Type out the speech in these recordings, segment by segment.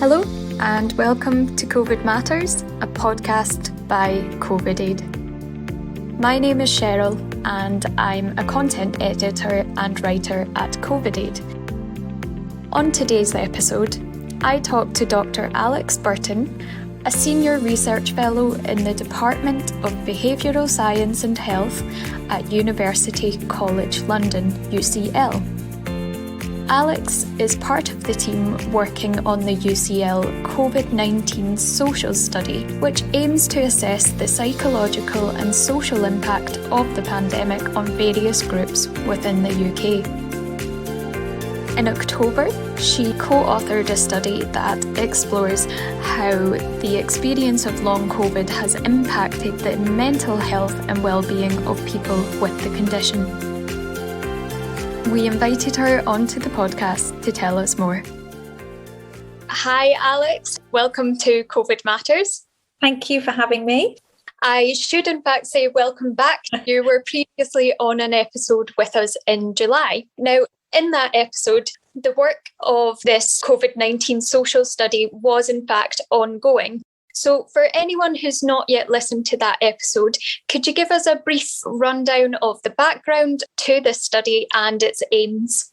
Hello and welcome to COVID Matters, a podcast by COVID Aid. My name is Cheryl and I'm a content editor and writer at COVID Aid. On today's episode, I talk to Dr Alex Burton, a senior research fellow in the Department of Behavioural Science and Health at University College London, UCL. Alex is part of the team working on the UCL COVID-19 social study, which aims to assess the psychological and social impact of the pandemic on various groups within the UK. In October, she co-authored a study that explores how the experience of long COVID has impacted the mental health and well-being of people with the condition. We invited her onto the podcast to tell us more. Hi, Alex. Welcome to COVID Matters. Thank you for having me. I should in fact say welcome back. You were previously on an episode with us in July. Now, in that episode, the work of this COVID-19 social study was in fact ongoing. So for anyone who's not yet listened to that episode, could you give us a brief rundown of the background to this study and its aims?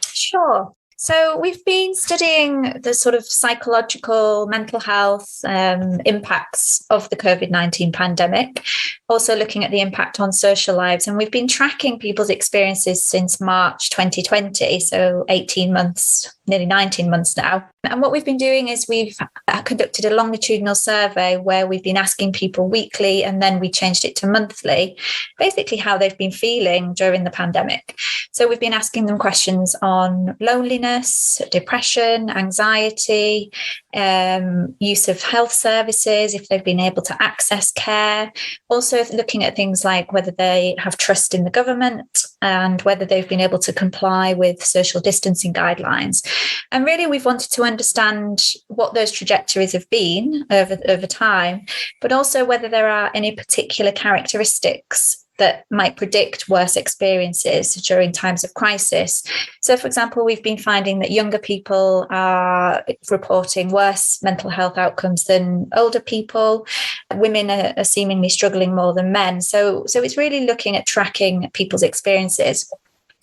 Sure. So we've been studying the sort of psychological, mental health impacts of the COVID-19 pandemic, also looking at the impact on social lives. And we've been tracking people's experiences since March 2020, so 18 months, nearly 19 months now. And what we've been doing is we've conducted a longitudinal survey where we've been asking people weekly, and then we changed it to monthly, basically how they've been feeling during the pandemic. So we've been asking them questions on loneliness, depression, anxiety, use of health services, if they've been able to access care, also looking at things like whether they have trust in the government and whether they've been able to comply with social distancing guidelines. And really, we've wanted to understand what those trajectories have been over time, but also whether there are any particular characteristics that might predict worse experiences during times of crisis. So, for example, we've been finding that younger people are reporting worse mental health outcomes than older people. Women are seemingly struggling more than men. So it's really looking at tracking people's experiences.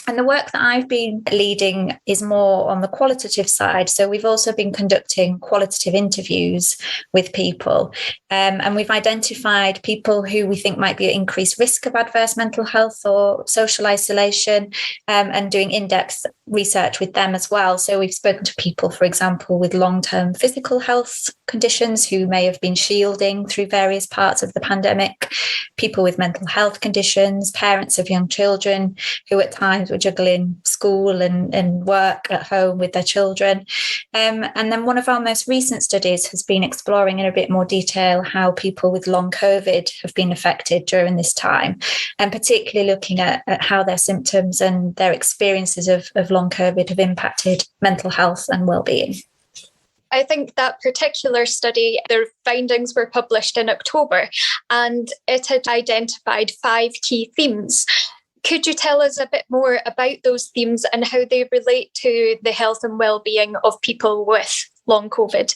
And the work that I've been leading is more on the qualitative side. So we've also been conducting qualitative interviews with people. And we've identified people who we think might be at increased risk of adverse mental health or social isolation, and doing in-depth research with them as well. So we've spoken to people, for example, with long-term physical health conditions who may have been shielding through various parts of the pandemic, people with mental health conditions, parents of young children who at times were juggling school and work at home with their children. And then one of our most recent studies has been exploring in a bit more detail how people with long COVID have been affected during this time, and particularly looking at how their symptoms and their experiences of long COVID have impacted mental health and well-being. I think that particular study, their findings were published in October, and it had identified 5 key themes. Could you tell us a bit more about those themes and how they relate to the health and well-being of people with long COVID?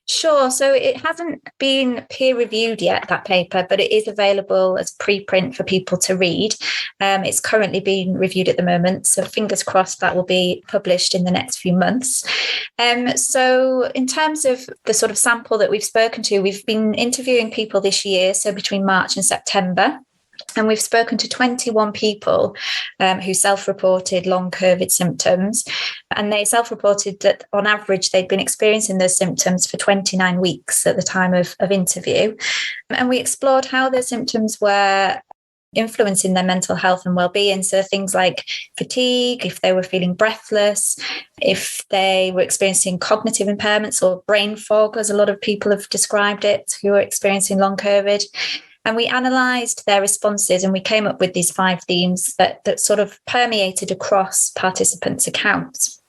Sure. So it hasn't been peer-reviewed yet, that paper, but it is available as preprint for people to read. It's currently being reviewed at the moment, so fingers crossed that will be published in the next few months. So in terms of the sort of sample that we've spoken to, we've been interviewing people this year, so between March and September. And we've spoken to 21 people who self-reported long COVID symptoms. And they self-reported that on average, they'd been experiencing those symptoms for 29 weeks at the time of interview. And we explored how those symptoms were influencing their mental health and well-being. So things like fatigue, if they were feeling breathless, if they were experiencing cognitive impairments or brain fog, as a lot of people have described it, who are experiencing long COVID. And we analysed their responses and we came up with these 5 themes that sort of permeated across participants' accounts.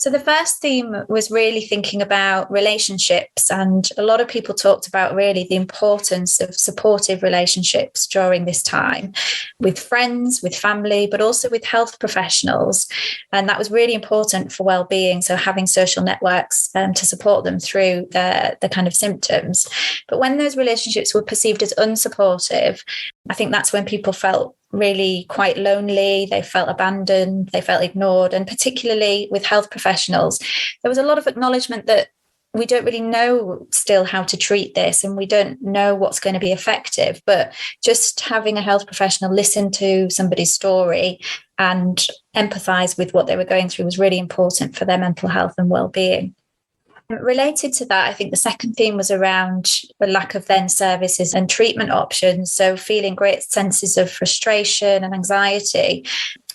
So the first theme was really thinking about relationships, and a lot of people talked about really the importance of supportive relationships during this time with friends, with family, but also with health professionals. And that was really important for well-being. So having social networks to support them through the kind of symptoms. But when those relationships were perceived as unsupportive, I think that's when people felt really quite lonely, they felt abandoned, they felt ignored. And particularly with health professionals, there was a lot of acknowledgement that we don't really know still how to treat this and we don't know what's going to be effective. But just having a health professional listen to somebody's story and empathise with what they were going through was really important for their mental health and well-being. Related to that, I think the second theme was around the lack of then services and treatment options. So feeling great senses of frustration and anxiety.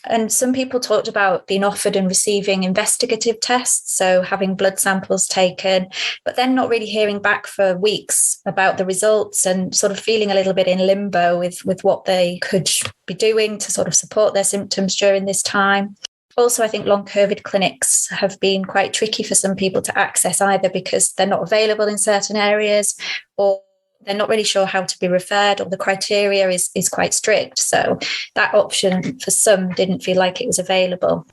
And some people talked about being offered and receiving investigative tests, so having blood samples taken, but then not really hearing back for weeks about the results and sort of feeling a little bit in limbo with what they could be doing to sort of support their symptoms during this time. Also, I think long COVID clinics have been quite tricky for some people to access, either because they're not available in certain areas or they're not really sure how to be referred, or the criteria is quite strict. So that option for some didn't feel like it was available.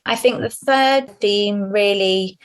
I think the third theme really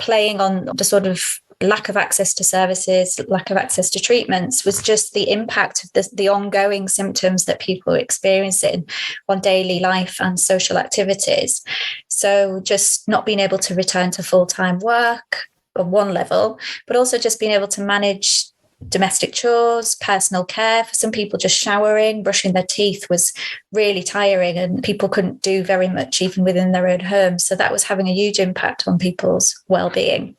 playing on the sort of lack of access to services, lack of access to treatments, was just the impact of the ongoing symptoms that people were experiencing on daily life and social activities. So just not being able to return to full-time work on one level, but also just being able to manage domestic chores, personal care. For some people, just showering, brushing their teeth was really tiring, and people couldn't do very much even within their own homes. So that was having a huge impact on people's well-being.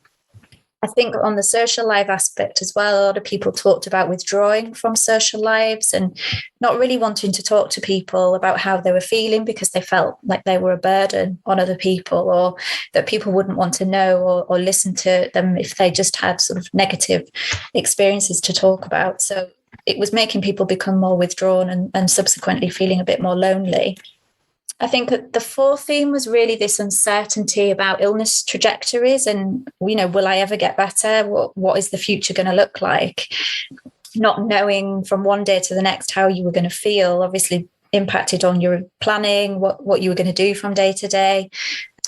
I think on the social life aspect as well, a lot of people talked about withdrawing from social lives and not really wanting to talk to people about how they were feeling because they felt like they were a burden on other people, or that people wouldn't want to know or listen to them if they just had sort of negative experiences to talk about. So it was making people become more withdrawn and subsequently feeling a bit more lonely. I think the fourth theme was really this uncertainty about illness trajectories and, will I ever get better? What is the future going to look like? Not knowing from one day to the next how you were going to feel obviously impacted on your planning, what you were going to do from day to day.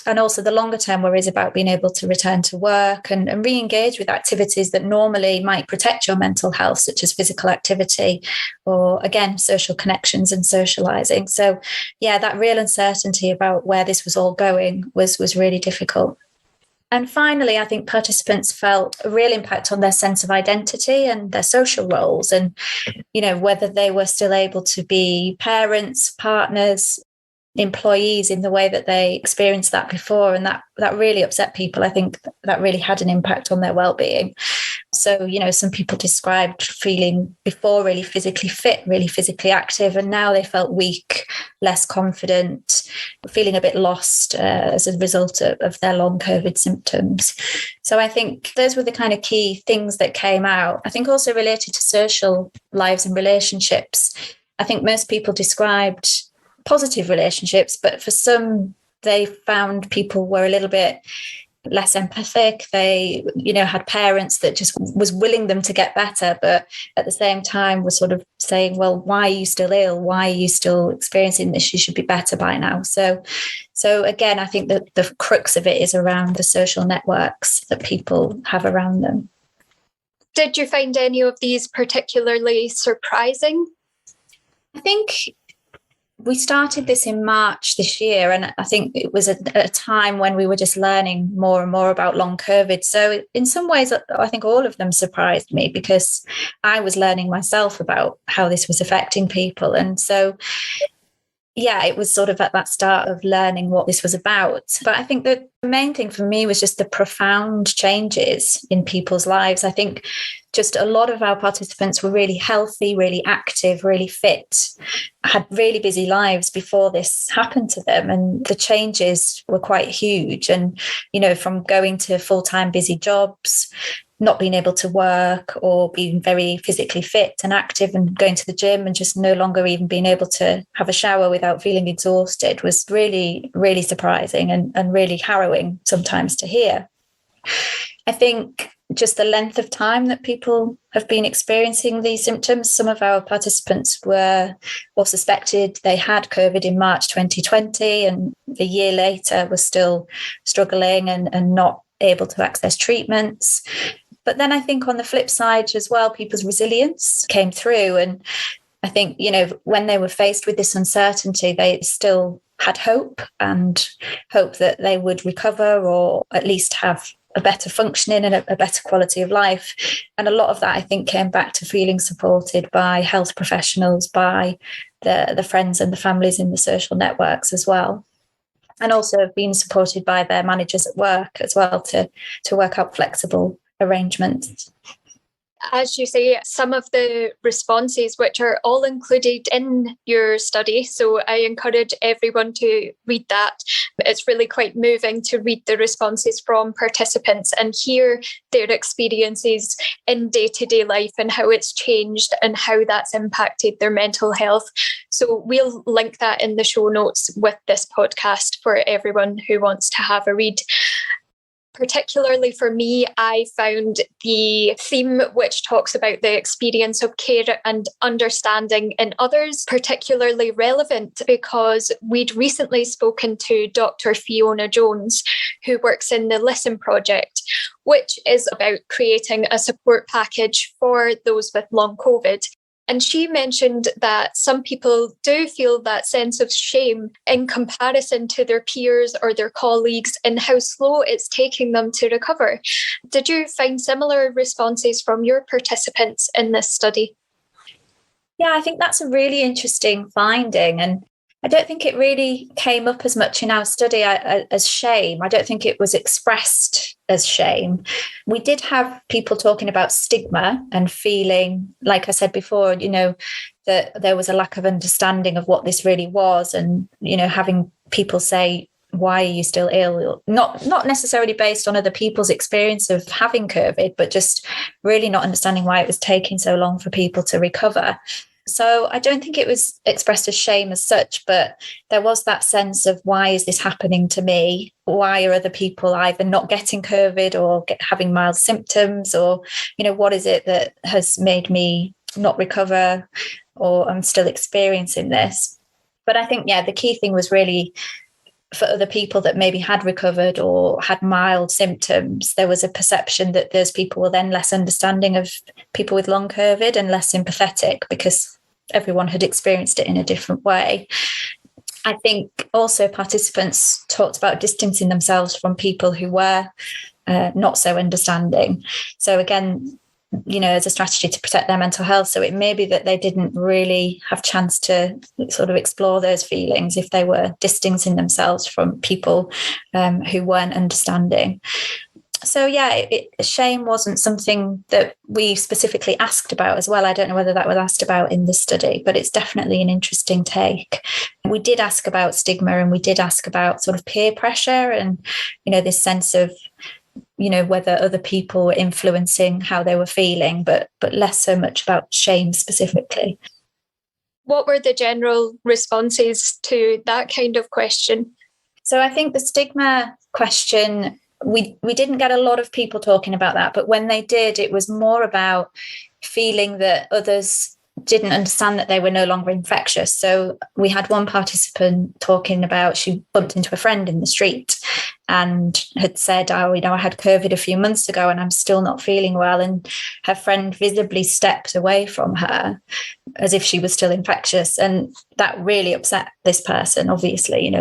And also the longer term worries about being able to return to work and re-engage with activities that normally might protect your mental health, such as physical activity or, again, social connections and socializing. So, yeah, that real uncertainty about where this was all going was really difficult. And finally, I think participants felt a real impact on their sense of identity and their social roles and, whether they were still able to be parents, partners, employees in the way that they experienced that before. And that really upset people. I think that really had an impact on their well-being. So, some people described feeling before really physically fit, really physically active, and now they felt weak, less confident, feeling a bit lost as a result of their long COVID symptoms. So I think those were the kind of key things that came out. I think also related to social lives and relationships, I think most people described positive relationships, but for some, they found people were a little bit less empathic. They, had parents that just was willing them to get better, but at the same time was sort of saying, well, why are you still ill? Why are you still experiencing this? You should be better by now. So again, I think that the crux of it is around the social networks that people have around them. Did you find any of these particularly surprising? I think we started this in March this year, and I think it was a time when we were just learning more and more about long COVID. So in some ways, I think all of them surprised me because I was learning myself about how this was affecting people. And so, yeah, it was sort of at that start of learning what this was about. But I think that the main thing for me was just the profound changes in people's lives. I think just a lot of our participants were really healthy, really active, really fit, had really busy lives before this happened to them. And the changes were quite huge. And, from going to full-time busy jobs not being able to work or being very physically fit and active and going to the gym and just no longer even being able to have a shower without feeling exhausted was really, really surprising and really harrowing sometimes to hear. I think just the length of time that people have been experiencing these symptoms. Some of our participants were or suspected they had COVID in March 2020, and a year later were still struggling and not able to access treatments. But then I think on the flip side as well, people's resilience came through. And I think, when they were faced with this uncertainty, they still had hope that they would recover or at least have a better functioning and a better quality of life. And a lot of that, I think, came back to feeling supported by health professionals, by the friends and the families in the social networks as well. And also being supported by their managers at work as well to work out flexible arrangements. As you say, some of the responses, which are all included in your study, so I encourage everyone to read that. It's really quite moving to read the responses from participants and hear their experiences in day-to-day life and how it's changed and how that's impacted their mental health. So we'll link that in the show notes with this podcast for everyone who wants to have a read. Particularly for me, I found the theme which talks about the experience of care and understanding in others particularly relevant, because we'd recently spoken to Dr. Fiona Jones, who works in the Listen Project, which is about creating a support package for those with long COVID. And she mentioned that some people do feel that sense of shame in comparison to their peers or their colleagues and how slow it's taking them to recover. Did you find similar responses from your participants in this study? Yeah, I think that's a really interesting finding. And I don't think it really came up as much in our study as shame. I don't think it was expressed as shame. We did have people talking about stigma and feeling, like I said before, that there was a lack of understanding of what this really was, and, having people say, why are you still ill? Not necessarily based on other people's experience of having COVID, but just really not understanding why it was taking so long for people to recover. So I don't think it was expressed as shame as such, but there was that sense of, why is this happening to me? Why are other people either not getting COVID or having mild symptoms? Or, what is it that has made me not recover, or I'm still experiencing this? But I think, the key thing was really for other people that maybe had recovered or had mild symptoms, there was a perception that those people were then less understanding of people with long COVID and less sympathetic because everyone had experienced it in a different way. I think also participants talked about distancing themselves from people who were not so understanding. So again, as a strategy to protect their mental health. So it may be that they didn't really have chance to sort of explore those feelings if they were distancing themselves from people who weren't understanding. So shame wasn't something that we specifically asked about as well. I don't know whether that was asked about in the study, but it's definitely an interesting take. We did ask about stigma, and we did ask about sort of peer pressure and, this sense of, whether other people were influencing how they were feeling, but less so much about shame specifically. What were the general responses to that kind of question? So I think the stigma question, we didn't get a lot of people talking about that, but when they did, it was more about feeling that others didn't understand that they were no longer infectious. So we had one participant talking about, she bumped into a friend in the street and had said, I had COVID a few months ago and I'm still not feeling well. And her friend visibly stepped away from her as if she was still infectious. And that really upset this person, obviously,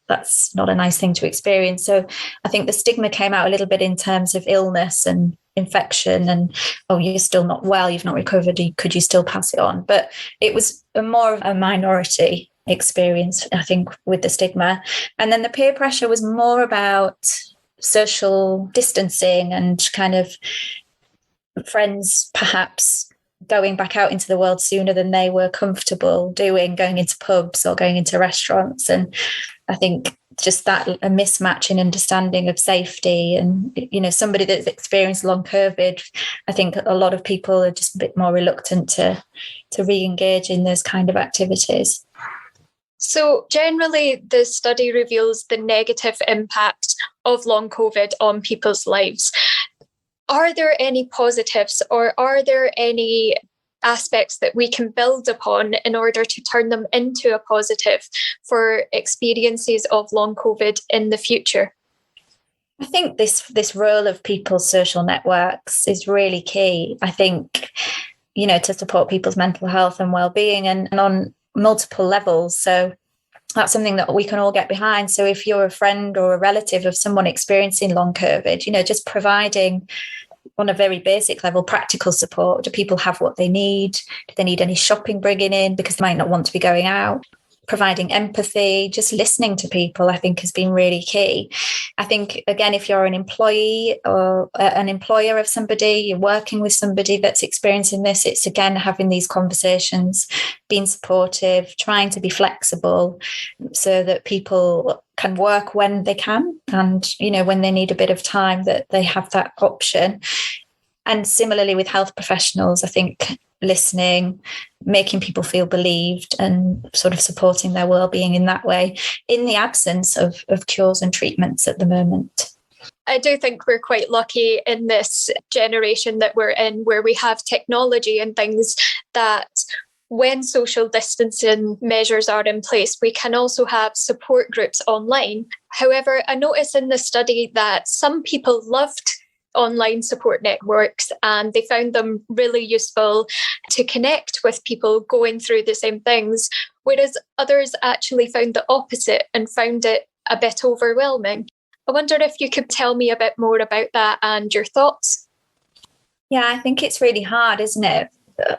that's not a nice thing to experience. So I think the stigma came out a little bit in terms of illness and infection and, oh, you're still not well, you've not recovered, could you still pass it on? But it was more of a minority experience, I think, with the stigma. And then the peer pressure was more about social distancing and kind of friends perhaps going back out into the world sooner than they were comfortable doing, going into pubs or going into restaurants. And I think just that a mismatch in understanding of safety. And, somebody that's experienced long COVID, I think a lot of people are just a bit more reluctant to re-engage in those kind of activities. So generally, the study reveals the negative impact of long COVID on people's lives. Are there any positives, or are there any aspects that we can build upon in order to turn them into a positive for experiences of long COVID in the future? I think this role of people's social networks is really key. I think, to support people's mental health and well-being and on multiple levels. So that's something that we can all get behind. So if you're a friend or a relative of someone experiencing long COVID, just providing on a very basic level, practical support. Do people have what they need? Do they need any shopping bringing in because they might not want to be going out? Providing empathy, just listening to people, I think has been really key. I think, again, if you're an employee or an employer of somebody, you're working with somebody that's experiencing this, it's again having these conversations, being supportive, trying to be flexible so that people can work when they can, and when they need a bit of time, that they have that option. And similarly with health professionals, I think listening, making people feel believed, and sort of supporting their well-being in that way, in the absence of cures and treatments at the moment. I do think we're quite lucky in this generation that we're in, where we have technology and things that, when social distancing measures are in place, we can also have support groups online. However, I noticed in the study that some people loved online support networks and they found them really useful to connect with people going through the same things, whereas others actually found the opposite and found it a bit overwhelming. I wonder if you could tell me a bit more about that and your thoughts. Yeah, I think it's really hard, isn't it?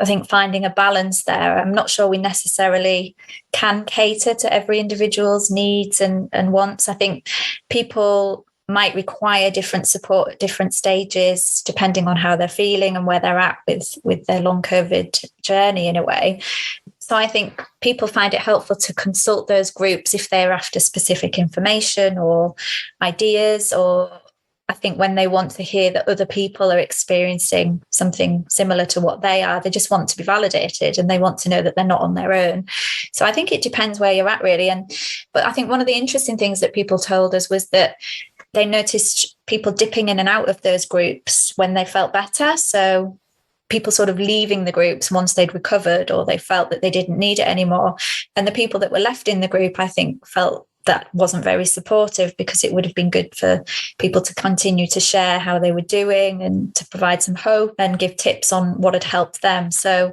I think finding a balance there. I'm not sure we necessarily can cater to every individual's needs and wants. I think people might require different support at different stages, depending on how they're feeling and where they're at with their long COVID journey in a way. So I think people find it helpful to consult those groups if they're after specific information or ideas, or I think when they want to hear that other people are experiencing something similar to what they are, they just want to be validated and they want to know that they're not on their own. So I think it depends where you're at, really. But I think one of the interesting things that people told us was that they noticed people dipping in and out of those groups when they felt better. So people sort of leaving the groups once they'd recovered, or they felt that they didn't need it anymore. And the people that were left in the group, I think, felt that wasn't very supportive, because it would have been good for people to continue to share how they were doing and to provide some hope and give tips on what had helped them. So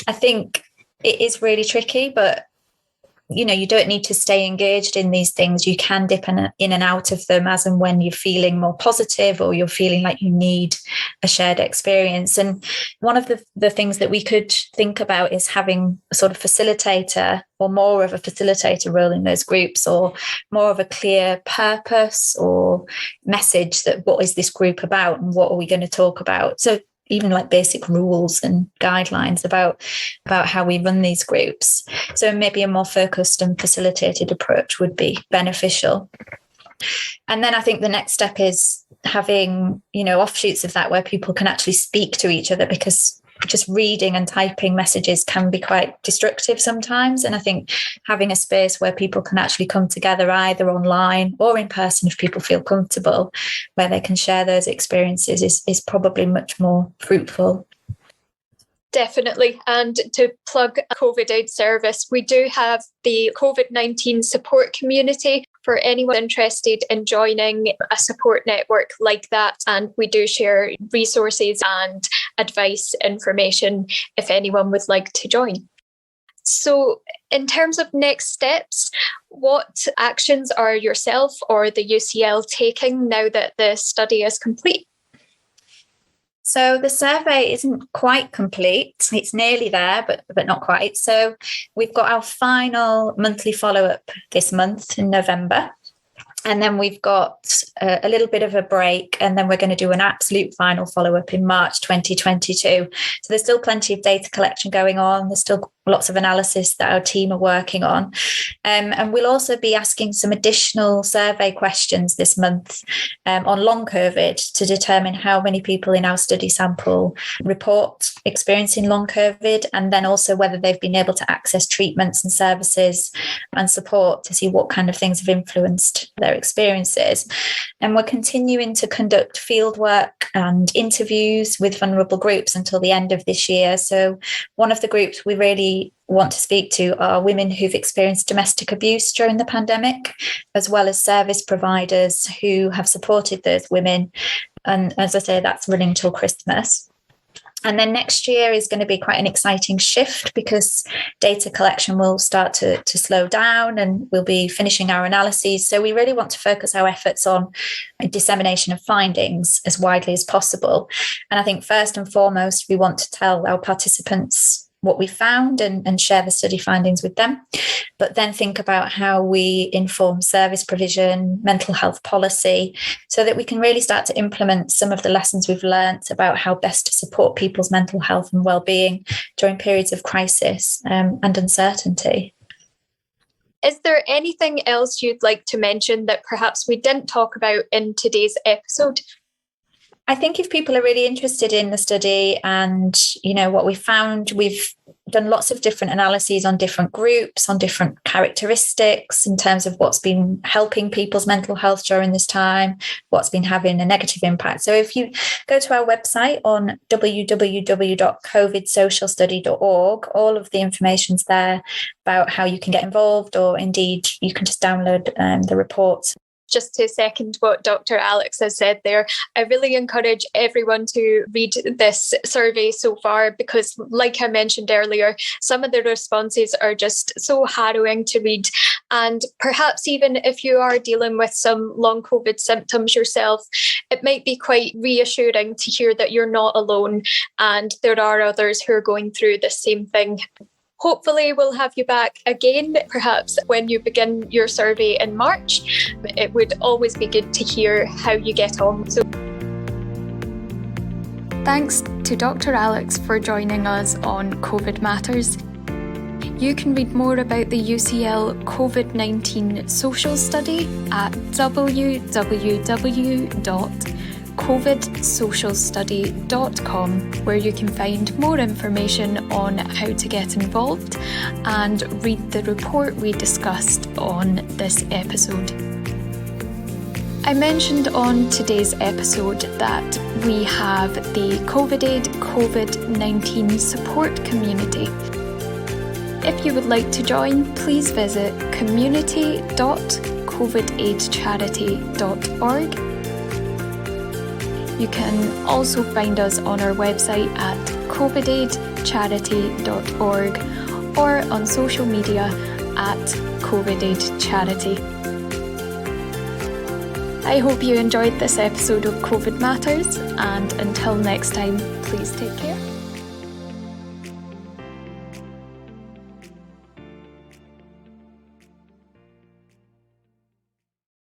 I think it is really tricky, but you don't need to stay engaged in these things. You can dip in and out of them as and when you're feeling more positive or you're feeling like you need a shared experience. And one of the things that we could think about is having a sort of facilitator, or more of a facilitator role in those groups, or more of a clear purpose or message that what is this group about and what are we going to talk about. So even like basic rules and guidelines about how we run these groups. So maybe a more focused and facilitated approach would be beneficial. And then I think the next step is having, offshoots of that where people can actually speak to each other, because just reading and typing messages can be quite destructive sometimes. And I think having a space where people can actually come together, either online or in person, if people feel comfortable, where they can share those experiences is probably much more fruitful. Definitely. And to plug a COVID aid service, we do have the COVID-19 support community for anyone interested in joining a support network like that. And we do share resources and advice information if anyone would like to join. So in terms of next steps, what actions are yourself or the UCL taking now that the study is complete? So the survey isn't quite complete. It's nearly there, but not quite. So we've got our final monthly follow-up this month in November. And then we've got a little bit of a break, and then we're going to do an absolute final follow-up in March 2022. So there's still plenty of data collection going on. There's still lots of analysis that our team are working on. And we'll also be asking some additional survey questions this month on long COVID to determine how many people in our study sample report experiencing long COVID, and then also whether they've been able to access treatments and services and support to see what kind of things have influenced their experiences. And we're continuing to conduct fieldwork and interviews with vulnerable groups until the end of this year. So one of the groups we really want to speak to are women who've experienced domestic abuse during the pandemic, as well as service providers who have supported those women. And as I say, that's running till Christmas. And then next year is going to be quite an exciting shift because data collection will start to slow down and we'll be finishing our analyses. So we really want to focus our efforts on dissemination of findings as widely as possible. And I think first and foremost, we want to tell our participants what we found and share the study findings with them, but then think about how we inform service provision, mental health policy, so that we can really start to implement some of the lessons we've learnt about how best to support people's mental health and well-being during periods of crisis and uncertainty. Is there anything else you'd like to mention that perhaps we didn't talk about in today's episode? I think if people are really interested in the study and, what we found, we've done lots of different analyses on different groups, on different characteristics in terms of what's been helping people's mental health during this time, what's been having a negative impact. So if you go to our website on www.covidsocialstudy.org, all of the information's there about how you can get involved, or indeed you can just download the reports. Just to second what Dr. Alex has said there, I really encourage everyone to read this survey so far because, like I mentioned earlier, some of the responses are just so harrowing to read. And perhaps even if you are dealing with some long COVID symptoms yourself, it might be quite reassuring to hear that you're not alone and there are others who are going through the same thing. Hopefully we'll have you back again, perhaps when you begin your survey in March. It would always be good to hear how you get on. So, thanks to Dr. Alex for joining us on COVID Matters. You can read more about the UCL COVID-19 social study at www.covidsocialstudy.com, where you can find more information on how to get involved and read the report we discussed on this episode. I mentioned on today's episode that we have the COVID-Aid COVID-19 support community. If you would like to join, please visit community.covidaidcharity.org. You can also find us on our website at covidaidcharity.org or on social media at covidaidcharity. I hope you enjoyed this episode of COVID Matters, and until next time, please take care.